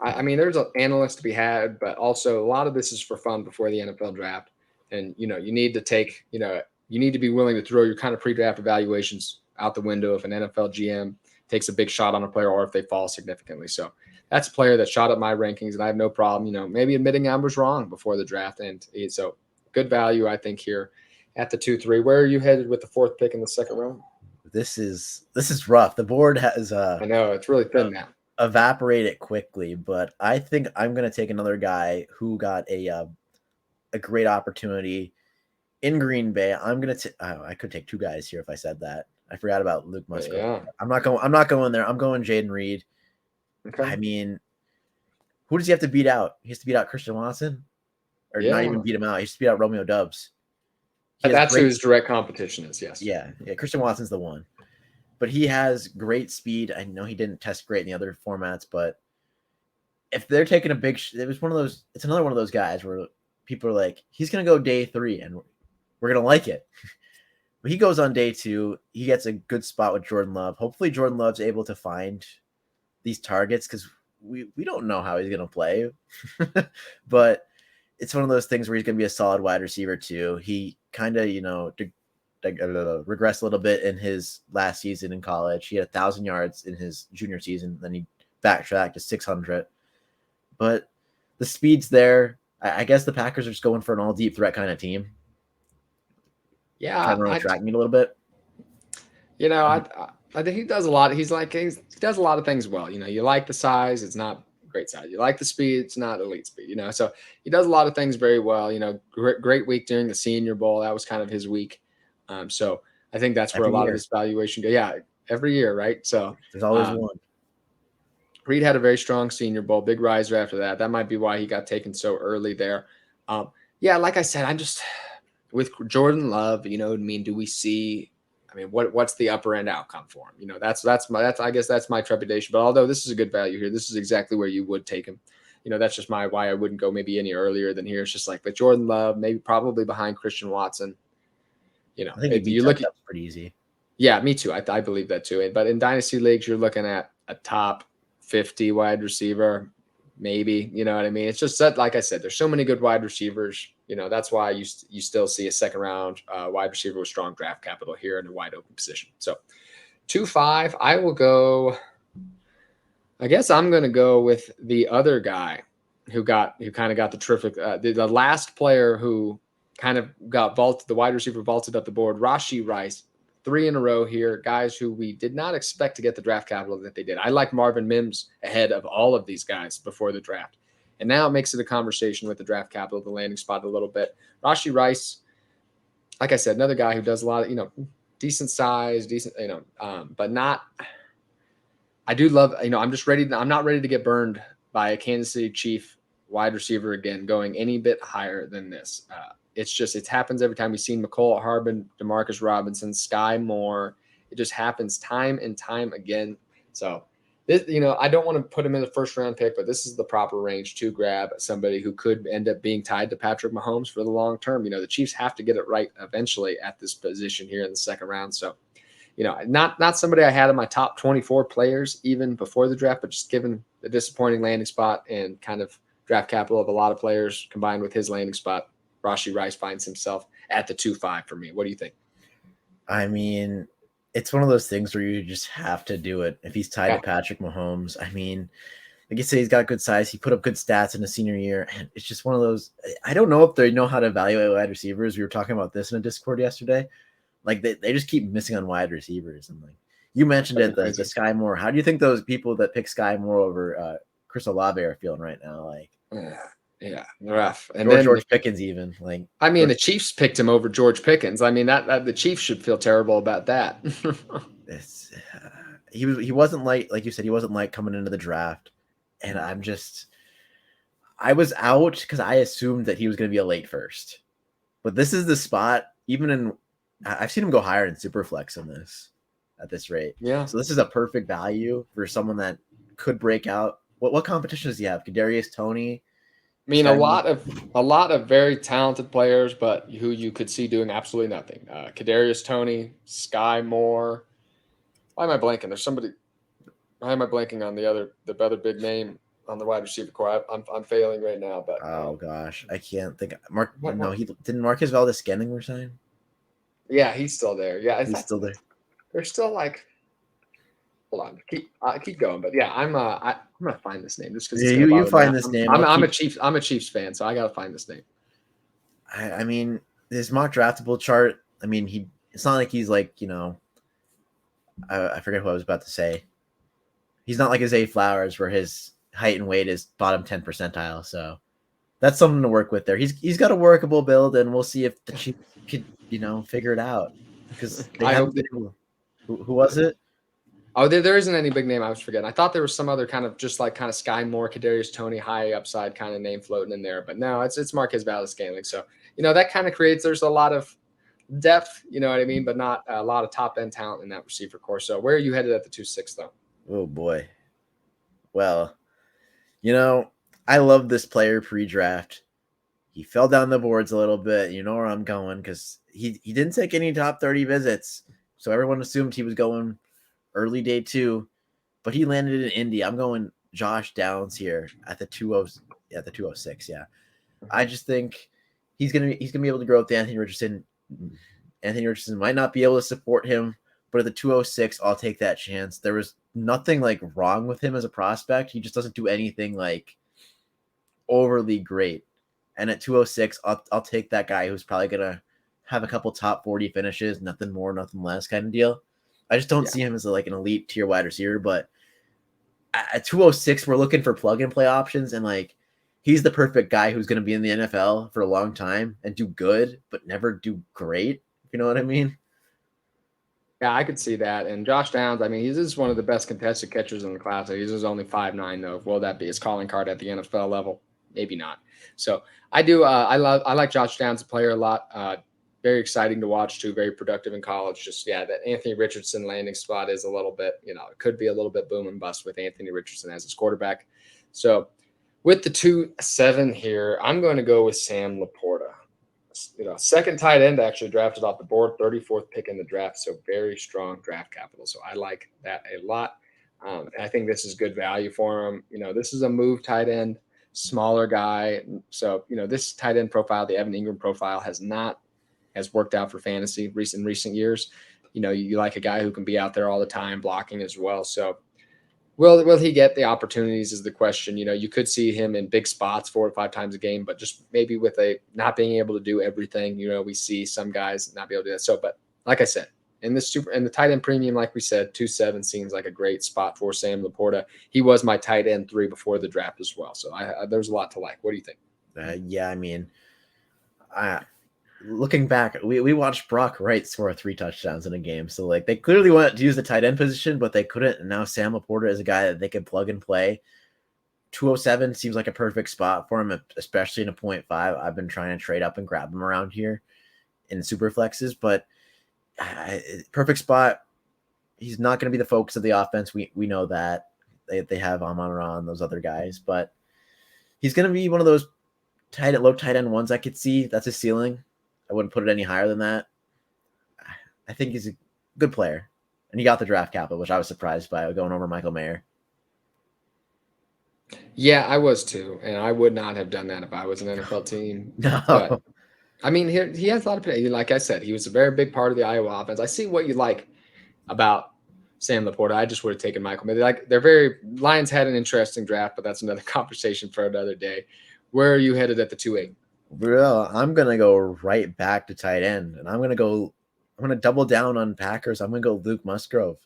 I mean, there's an analyst to be had, but also a lot of this is for fun before the NFL draft. And you need to be willing to throw your kind of pre-draft evaluations out the window if an NFL GM takes a big shot on a player or if they fall significantly. So that's a player that shot up my rankings, and I have no problem, maybe admitting I was wrong before the draft. And so good value, I think, here at the 2-3. Where are you headed with the 4th pick in the second round? This is rough. The board has I know it's really thin now. Evaporated quickly, but I think I'm going to take another guy who got a great opportunity in Green Bay. I could take 2 guys here if I said that. I forgot about Luke Musgrove. Yeah. I'm not going there. I'm going Jayden Reed. Okay. I mean, who does he have to beat out? He has to beat out Christian Watson, or not even beat him out. He has to beat out Romeo Doubs. That's who his direct competition is. Yes. Yeah. Christian Watson's the one, but he has great speed. I know he didn't test great in the other formats, but if they're taking a big, it's another one of those guys where people are like, he's going to go day 3 and we're going to like it. But he goes on day 2. He gets a good spot with Jordan Love. Hopefully Jordan Love's able to find these targets, because we don't know how he's going to play. But it's one of those things where he's going to be a solid wide receiver too. He kind of, regressed a little bit in his last season in college. He had 1,000 yards in his junior season. Then he backtracked to 600. But the speed's there. I guess the Packers are just going for an all deep threat kind of team. Yeah, kind of track me a little bit. I think he does a lot. He does a lot of things well. You like the size; it's not great size. You like the speed; it's not elite speed. So he does a lot of things very well. Great week during the Senior Bowl. That was kind of his week. So I think that's where a lot of his valuation goes. Yeah, every year, right? So there's always one. Reed had a very strong Senior Bowl, big riser after that. That might be why he got taken so early there. Like I said, I'm just with Jordan Love. Do we see? What's the upper end outcome for him? That's I guess that's my trepidation. But although this is a good value here, this is exactly where you would take him. That's just why I wouldn't go maybe any earlier than here. It's just like with Jordan Love, maybe probably behind Christian Watson. I think you look at pretty easy. Yeah, me too. I believe that too. But in Dynasty Leagues, you're looking at a top 50 wide receiver, maybe. You know what I mean? It's just that, like I said, there's so many good wide receivers. That's why you still see a second round wide receiver with strong draft capital here in a wide open position. So 2-5, I will go. I guess I'm going to go with the other guy who kind of got the terrific, the last player who kind of got vaulted, the wide receiver vaulted up the board, Rashee Rice. 3 in a row here, guys who we did not expect to get the draft capital that they did. I like Marvin Mims ahead of all of these guys before the draft. And now it makes it a conversation with the draft capital, the landing spot a little bit. Rashee Rice, like I said, another guy who does a lot of, decent size, but not, I do love, I'm not ready to get burned by a Kansas City Chief wide receiver again, going any bit higher than this. It happens every time. We've seen McCole Harbin, Demarcus Robinson, Sky Moore. It just happens time and time again. So, I don't want to put him in the first round pick, but this is the proper range to grab somebody who could end up being tied to Patrick Mahomes for the long term. The Chiefs have to get it right eventually at this position here in the second round. So, not somebody I had in my top 24 players even before the draft, but just given the disappointing landing spot and kind of draft capital of a lot of players combined with his landing spot, Rashee Rice finds himself at the 2-5 for me. What do you think? It's one of those things where you just have to do it. If he's tied to Patrick Mahomes, like you say, he's got good size. He put up good stats in his senior year. And it's just one of those, I don't know if they know how to evaluate wide receivers. We were talking about this in a Discord yesterday. Like they just keep missing on wide receivers. And like you mentioned it, the Sky Moore. How do you think those people that pick Sky Moore over Chris Olave are feeling right now? Like, yeah, rough. And George Pickens even. Like, the Chiefs picked him over George Pickens. That the Chiefs should feel terrible about that. He wasn't like you said, he wasn't like coming into the draft. And I was out because I assumed that he was going to be a late first. But this is the spot, I've seen him go higher in Superflex at this rate. Yeah. So this is a perfect value for someone that could break out. What competition does he have? Kadarius Toney I mean, a lot of very talented players, but who you could see doing absolutely nothing. Kadarius Toney, Sky Moore. Why am I blanking? There's somebody. Why am I blanking on the other big name on the wide receiver core? I'm failing right now. But Oh gosh, I can't think. Mark, what, no, what, he didn't. Marcus Valdez-Scantling resign. yeah, he's still there. Yeah, He's still there. they're still like. Hold on, keep going. But yeah, I'm gonna find this name just because it's Yeah, gonna you bother me. find this name. I'm a Chiefs fan, so I gotta find this name. I mean, his mock draftable chart. I mean, it's not like he's like I forget what I was about to say. He's not like a Zay Flowers where his height and weight is bottom 10 percentile. So that's something to work with there. He's got a workable build, and we'll see if the Chiefs could figure it out because they haven't been able. Who was it? Oh, there isn't any big name I was forgetting. I thought there was some other kind of Sky Moore, Kadarius Toney, high upside kind of name floating in there, but no, it's Marquez Valdez-Scantling. So that kind of creates. There's a lot of depth, you know what I mean, but not a lot of top end talent in that receiver core. So where are you headed at the 2-6 though? Oh boy. Well, I love this player pre-draft. He fell down the boards a little bit. You know where I'm going because he didn't take any top 30 visits, so everyone assumed he was going early day 2, but he landed in Indy. I'm going Josh Downs here at the 206. Yeah, I just think he's gonna be able to grow up to Anthony Richardson. Anthony Richardson might not be able to support him, but at the 206, I'll take that chance. There was nothing like wrong with him as a prospect. He just doesn't do anything like overly great. And at 206, I'll take that guy who's probably gonna have a couple top 40 finishes, nothing more, nothing less kind of deal. I just don't see him as like an elite tier wide receiver, but at 206, we're looking for plug and play options, and like he's the perfect guy who's going to be in the NFL for a long time and do good, but never do great. If you know what I mean? Yeah, I could see that. And Josh Downs, I mean, he's just one of the best contested catchers in the class. He's just only 5'9", though. Will that be his calling card at the NFL level? Maybe not. So I do. I like Josh Downs, a player, a lot. Very exciting to watch too. Very productive in college. Just that Anthony Richardson landing spot is a little bit, it could be a little bit boom and bust with Anthony Richardson as his quarterback. So with the 2-7 here, I'm going to go with Sam LaPorta. Second tight end actually drafted off the board, 34th pick in the draft. So very strong draft capital. So I like that a lot. I think this is good value for him. This is a move tight end, smaller guy. So, this tight end profile, the Evan Ingram profile has worked out for fantasy in recent years. You like a guy who can be out there all the time blocking as well. So will he get the opportunities is the question. You could see him in big spots 4 or 5 times a game, but just maybe with a not being able to do everything. We see some guys not be able to do that. So, but like I said, in the tight end premium, like we said, 2-7 seems like a great spot for Sam LaPorta. He was my tight end 3 before the draft as well. So there's a lot to like. What do you think? Yeah, I mean, looking back, we watched Brock Wright score 3 touchdowns in a game. So like they clearly wanted to use the tight end position, but they couldn't. And now Sam LaPorta is a guy that they can plug and play. 207 seems like a perfect spot for him, especially in a 0.5. I've been trying to trade up and grab him around here in super flexes, but perfect spot. He's not going to be the focus of the offense. We know that they have Amon-Ra and those other guys, but he's going to be one of those low tight end ones I could see. That's his ceiling. I wouldn't put it any higher than that. I think he's a good player. And he got the draft capital, which I was surprised by going over Michael Mayer. Yeah, I was too. And I would not have done that if I was an NFL team. No. But, I mean, he has a lot of potential. Like I said, he was a very big part of the Iowa offense. I see what you like about Sam LaPorta. I just would have taken Michael Mayer. Lions had an interesting draft, but that's another conversation for another day. Where are you headed at the 2-8? Well, I'm going to go right back to tight end, and I'm going to double down on Packers. I'm going to go Luke Musgrove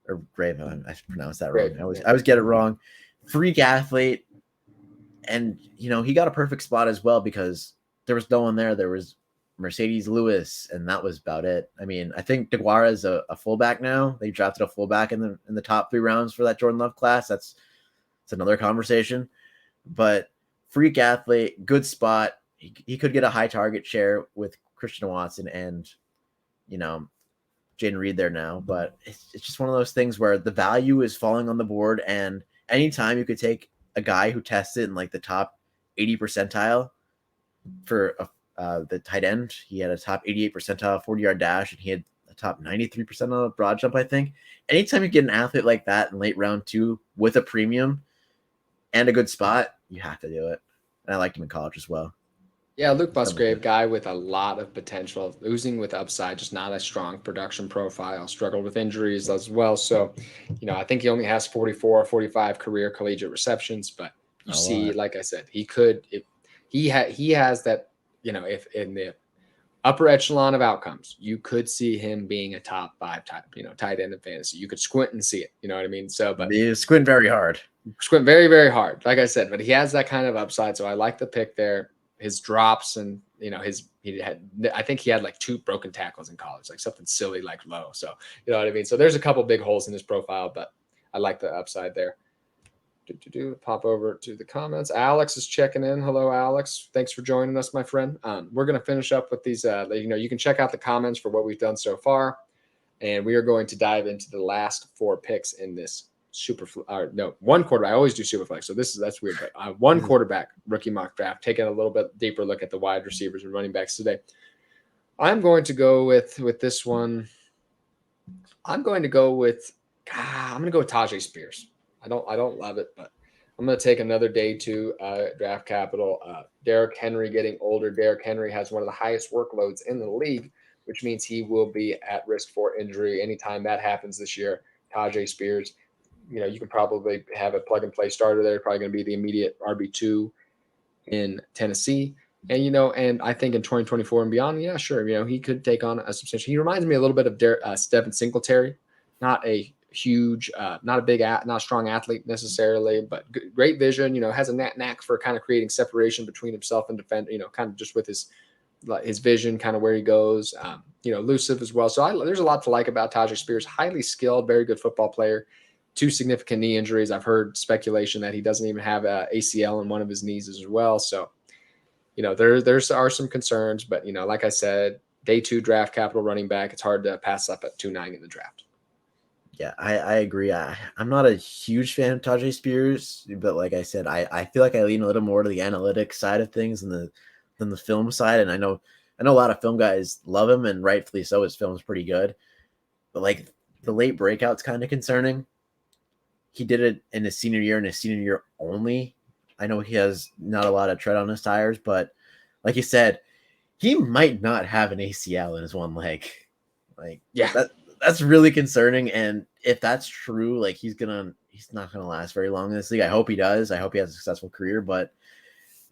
or Raven. I pronounced that wrong. I always get it wrong. Freak athlete. And, he got a perfect spot as well because there was no one there. There was Mercedes Lewis, and that was about it. I mean, I think DeGuara is a fullback now. They drafted a fullback in the top 3 rounds for that Jordan Love class. That's another conversation. But freak athlete, good spot. He could get a high target share with Christian Watson and, Jayden Reed there now. But it's just one of those things where the value is falling on the board. And anytime you could take a guy who tested in like the top 80 percentile for the tight end. He had a top 88 percentile 40-yard dash, and he had a top 93 percentile broad jump, I think. Anytime you get an athlete like that in late round 2 with a premium and a good spot, you have to do it. And I liked him in college as well. Yeah, Luke Musgrave, guy with a lot of potential, oozing with upside, just not a strong production profile, struggled with injuries as well. So, I think he only has 44 or 45 career collegiate receptions, but you see, like I said, he could, if he has that, if in the upper echelon of outcomes, you could see him being a top 5 tight end in fantasy. You could squint and see it. You know what I mean? So, but you squint very hard. Squint very, very hard, like I said, but he has that kind of upside. So I like the pick there. His drops and I think he had like 2 broken tackles in college, like something silly, like low. So you know what I mean? So there's a couple big holes in his profile, but I like the upside there. Pop over to the comments. Alex is checking in. Hello, Alex. Thanks for joining us, my friend. We're going to finish up with these, you can check out the comments for what we've done so far. And we are going to dive into the last 4 picks in this one quarterback. I always do super flex, so that's weird. But one quarterback rookie mock draft, taking a little bit deeper look at the wide receivers and running backs today. I'm going to go with this one. I'm going to go with Tajae Spears. I don't love it, but I'm going to take another day 2 draft capital. Derrick Henry getting older. Derrick Henry has one of the highest workloads in the league, which means he will be at risk for injury anytime that happens this year. Tajae Spears, you can probably have a plug-and-play starter there. Probably going to be the immediate RB2 in Tennessee. And, and I think in 2024 and beyond, yeah, sure, he could take on a substantial – he reminds me a little bit of Devin Singletary. Not a huge not a strong athlete necessarily, but great vision, has a knack for kind of creating separation between himself and defend, kind of just with his vision, kind of where he goes, elusive as well. So there's a lot to like about Tajae Spears. Highly skilled, very good football player. 2 significant knee injuries. I've heard speculation that he doesn't even have a ACL in one of his knees as well. So, there are some concerns, but like I said, day 2 draft capital running back. It's hard to pass up at 2.9 in the draft. Yeah, I agree. I'm not a huge fan of Tajae Spears, but like I said, I feel like I lean a little more to the analytics side of things than the film side. And I know a lot of film guys love him, and rightfully so. His film's pretty good, but like the late breakout's kind of concerning. He did it in his senior year, and his senior year only. I know he has not a lot of tread on his tires, but like you said, he might not have an ACL in his one leg. Like, yeah, that's really concerning. And if that's true, like he's not gonna last very long in this league. I hope he does. I hope he has a successful career, but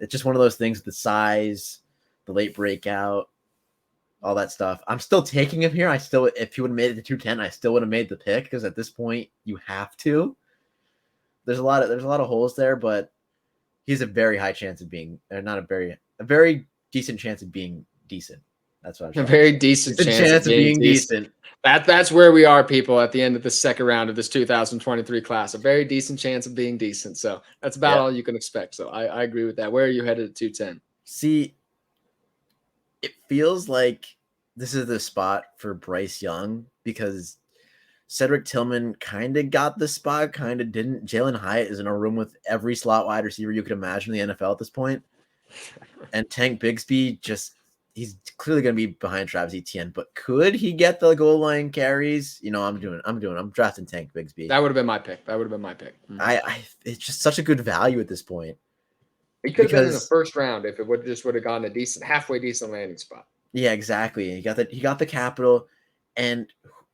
it's just one of those things, the size, the late breakout, all that stuff. I'm still taking him here. If he would have made it to 210, I still would have made the pick, because at this point you have to. There's a lot of holes there, but he's a very high chance of being, or not a very decent chance of being decent. That's what I'm saying. A very decent chance of being decent. That's where we are, people, at the end of the second round of this 2023 class. A very decent chance of being decent. So that's about all you can expect. So I agree with that. Where are you headed at 210? See, it feels like this is the spot for Bryce Young, because Cedric Tillman kind of got the spot, kind of didn't. Jalen Hyatt is in a room with every slot wide receiver you could imagine in the NFL at this point. And Tank Bigsby, he's clearly going to be behind Travis Etienne, but could he get the goal line carries? I'm drafting Tank Bigsby. That would have been my pick. It's just such a good value at this point. He could have been in the first round if it would have gone a halfway decent landing spot. Yeah, exactly. He got the capital, and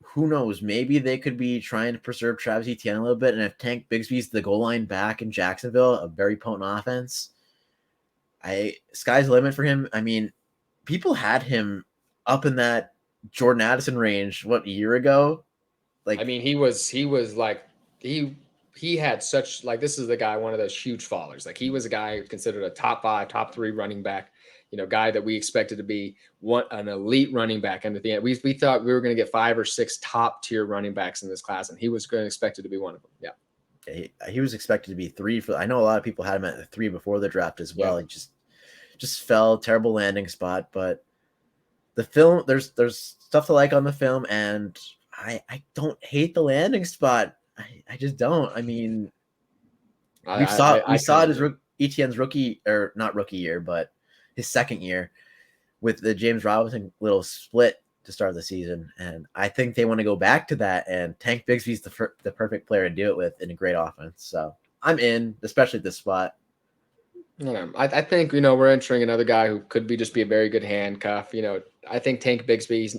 who knows? Maybe they could be trying to preserve Travis Etienne a little bit. And if Tank Bigsby's the goal line back in Jacksonville, a very potent offense, sky's the limit for him. I mean, people had him up in that Jordan Addison range, a year ago? Like, I mean, he was like, he had such, like, this is the guy, one of those huge fallers. Like, he was a guy considered a top 5, top 3 running back, guy that we expected to be an elite running back. And at the end, we thought we were going to get 5 or 6 top tier running backs in this class, and he was going to expected to be one of them. Yeah. He was expected to be 3 I know a lot of people had him at 3 before the draft as well. Yeah. He just fell, terrible landing spot, but the film, there's stuff to like on the film, and I don't hate the landing spot. I just don't. I mean, we saw it Etienne's not rookie year, but his second year with the James Robinson little split to start the season. And I think they want to go back to that. And Tank Bigsby's the perfect player to do it with in a great offense. So I'm in, especially at this spot. Yeah, I think, we're entering another guy who could be a very good handcuff. I think Tank Bigsby,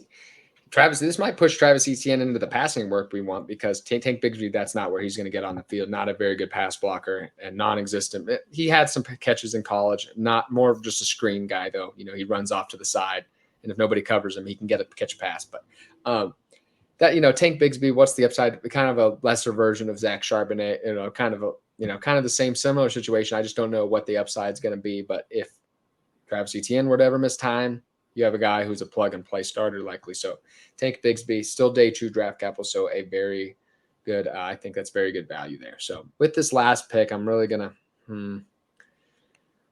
this might push Travis Etienne into the passing work we want, because Tank Bigsby, that's not where he's going to get on the field. Not a very good pass blocker and non-existent. He had some catches in college, not more of just a screen guy though. He runs off to the side, and if nobody covers him, he can catch a pass. But Tank Bigsby, what's the upside? Kind of a lesser version of Zach Charbonnet. Kind of the same similar situation. I just don't know what the upside is going to be. But if Travis Etienne were to ever miss time, you have a guy who's a plug-and-play starter likely. So Tank Bigsby, still day 2 draft capital, so a very good I think that's very good value there. So with this last pick, I'm really going to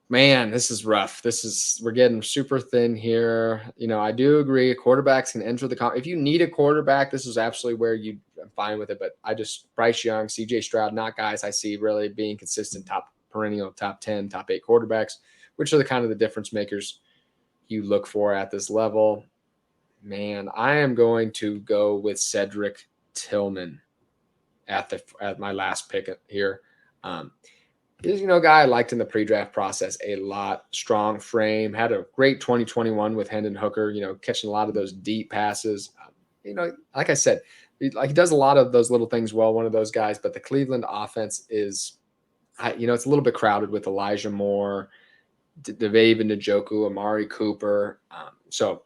man, this is rough. We're getting super thin here. I do agree quarterbacks can enter the if you need a quarterback, this is absolutely where I'm fine with it. But Bryce Young, CJ Stroud, not guys I see really being consistent perennial top 10, top 8 quarterbacks, which are the kind of the difference makers you look for at this level. Man, I am going to go with Cedric Tillman at my last pick here. He's a guy I liked in the pre-draft process a lot. Strong frame, had a great 2021 with Hendon Hooker. Catching a lot of those deep passes. Like I said, he does a lot of those little things well. One of those guys, but the Cleveland offense is, it's a little bit crowded with Elijah Moore, David Njoku, Amari Cooper. So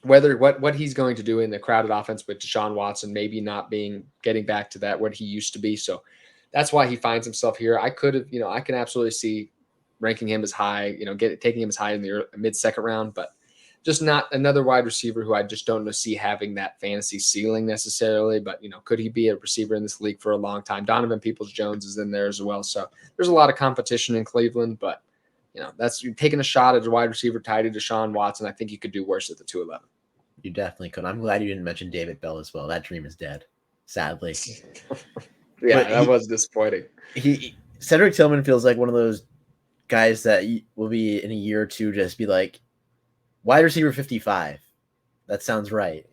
whether what he's going to do in the crowded offense with Deshaun Watson maybe not getting back to that what he used to be. So that's why he finds himself here. I can absolutely see ranking him as high, taking him as high in the mid-second round, but just not another wide receiver who I just don't see having that fantasy ceiling necessarily. But, could he be a receiver in this league for a long time? Donovan Peoples-Jones is in there as well. So there's a lot of competition in Cleveland, but that's you're taking a shot at a wide receiver tied to Deshaun Watson. I think you could do worse at the 211. You definitely could. I'm glad you didn't mention David Bell as well. That dream is dead, sadly. Yeah, that was disappointing. Cedric Tillman feels like one of those guys that will be in a year or two just be like wide receiver 55. That sounds right.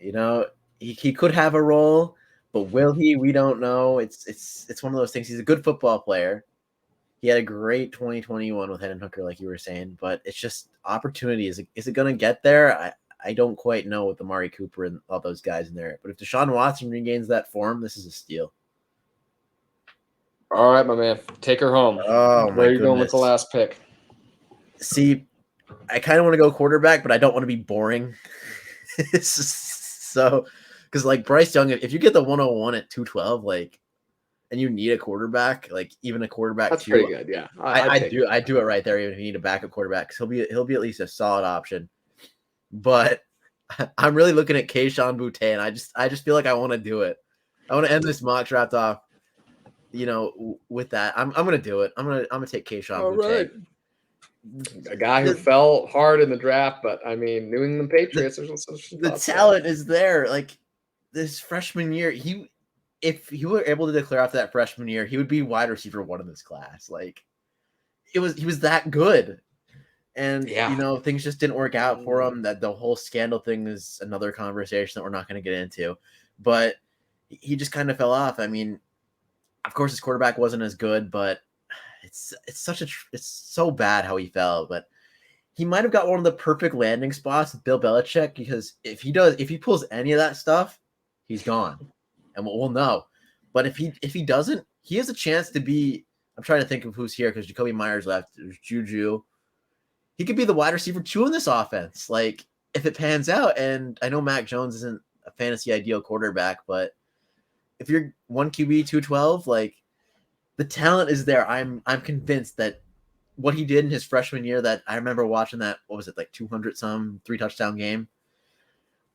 He could have a role, but will he? We don't know. It's one of those things. He's a good football player. He had a great 2021 with Hendon Hooker, like you were saying, but it's just opportunity. Is it going to get there? I don't quite know with Amari Cooper and all those guys in there. But if Deshaun Watson regains that form, this is a steal. All right, my man. Take her home. Oh, where are you going with the last pick? See, I kind of want to go quarterback, but I don't want to be boring. So, because like Bryce Young, if you get the 101 at 212, and you need a quarterback, even a quarterback, that's pretty good. Yeah, I do it right there. Even if you need a backup quarterback, because he'll be at least a solid option. But I'm really looking at Kayshon Boutte, and I just feel like I want to do it. I want to end this mock draft off, with that. I'm gonna do it. I'm gonna take Kayshon Boutte. Right. A guy who fell hard in the draft, but I mean, New England Patriots. The talent is there. This freshman year, if he were able to declare after that freshman year, he would be wide receiver 1 in this class. He was that good. And, things just didn't work out for him. That the whole scandal thing is another conversation that we're not going to get into. But he just kind of fell off. I mean, of course, his quarterback wasn't as good, but it's so bad how he fell. But he might have got one of the perfect landing spots with Bill Belichick, because if he pulls any of that stuff, he's gone. And we'll know. But if he doesn't, he has a chance to be. I'm trying to think of who's here because Jacoby Myers left. There's Juju. He could be the wide receiver 2 in this offense. If it pans out, and I know Mac Jones isn't a fantasy ideal quarterback, but if you're 1 QB 212, the talent is there. I'm convinced that what he did in his freshman year, that I remember watching that, what was it, 200 some 3-touchdown game.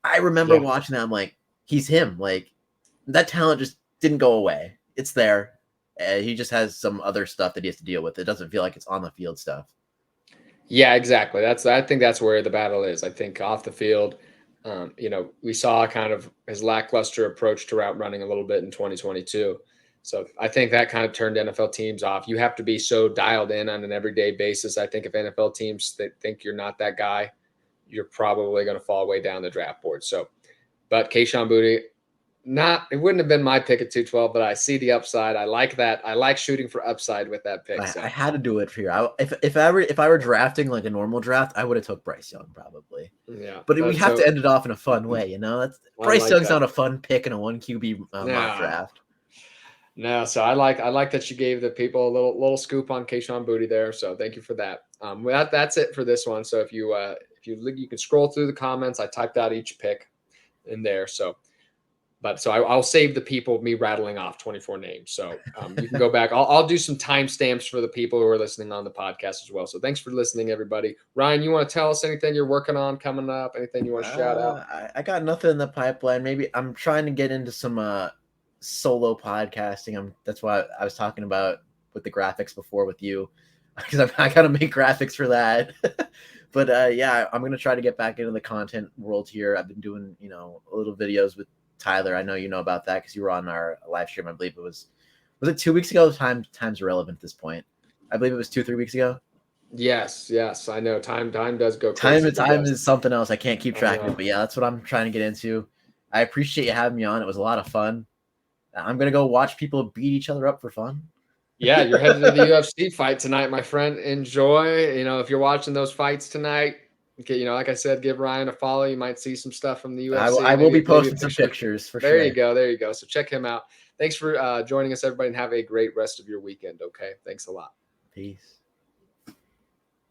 I remember watching that. I'm like, he's him. That talent just didn't go away. It's there. He just has some other stuff that he has to deal with. It doesn't feel like it's on the field stuff. Yeah, exactly. I think that's where the battle is. I think off the field, we saw kind of his lackluster approach to route running a little bit in 2022. So I think that kind of turned NFL teams off. You have to be so dialed in on an everyday basis. I think if NFL teams that think you're not that guy, you're probably going to fall way down the draft board. So, but Kayshon Boutte, it wouldn't have been my pick at 212, but I see the upside. I like that. I like shooting for upside with that pick. I had to do it for you. If I were drafting like a normal draft, I would have took Bryce Young probably. Yeah, but we have to end it off in a fun way, you know. Bryce Young's not a fun pick in a 1 QB mock draft. No, so I like that you gave the people a little scoop on Kayshon Boutte there. So thank you for that. That's it for this one. So if you can scroll through the comments, I typed out each pick in there. So. But so I'll save the people me rattling off 24 names. So you can go back. I'll do some timestamps for the people who are listening on the podcast as well. So thanks for listening, everybody. Ryan, you want to tell us anything you're working on coming up? Anything you want to shout out? I got nothing in the pipeline. Maybe I'm trying to get into some solo podcasting. That's why I was talking about with the graphics before with you, because I got to make graphics for that. But yeah, I'm gonna try to get back into the content world here. I've been doing little videos with Tyler. I know you know about that because you were on our live stream. I believe was it 2 weeks ago? Time's irrelevant at this point. I believe it was 2-3 weeks ago. Yes, I know. Time does go crazy. Time is something else. I can't keep track of it, but yeah, that's what I'm trying to get into. I appreciate you having me on. It was a lot of fun. I'm gonna go watch people beat each other up for fun. Yeah, you're headed to the UFC fight tonight, my friend. Enjoy. If you're watching those fights tonight, okay, like I said, give Ryan a follow. You might see some stuff from the UFC. I will be posting some pictures for sure. There you go. So check him out. Thanks for joining us, everybody, and have a great rest of your weekend. Okay, thanks a lot. Peace.